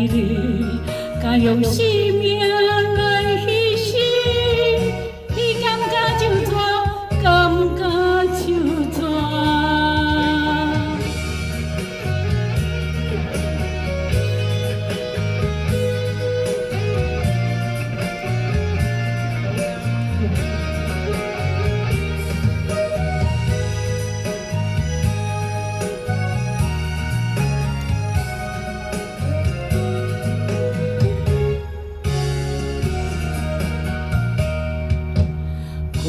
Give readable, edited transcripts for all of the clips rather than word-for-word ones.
你，敢用生命来牺牲，你感觉就怎，感觉就怎。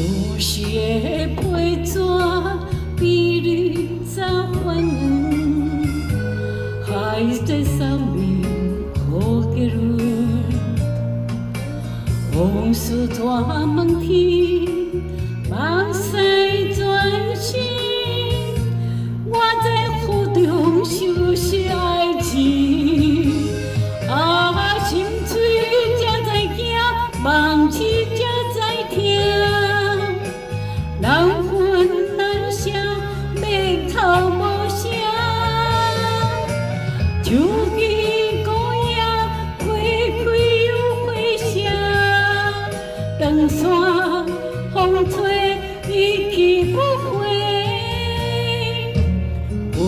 故事的批纸比你早反应，害这生命可结论。往事大问题，目屎转身，我在苦中收拾爱情。啊，心碎才知惊，梦痴才知听。人分难舍，白头无声。手机孤影，花开又花谢。长线风吹，一去不回。我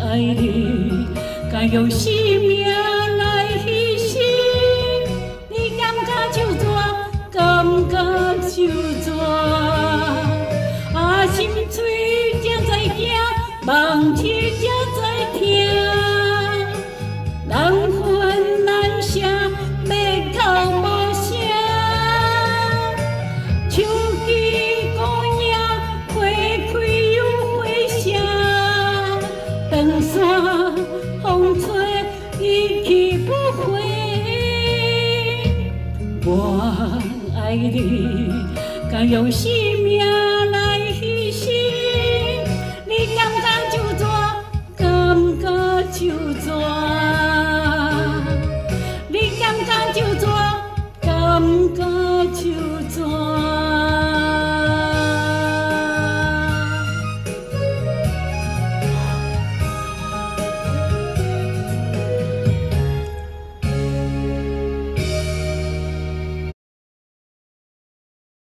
爱你，敢用生命来牺牲。你感觉就怎，感觉就怎。心碎才知惊，梦痴才知听。人分难舍，白头无声。手机孤影，花开又花谢。长线风吹，一去不回。我爱你，敢用生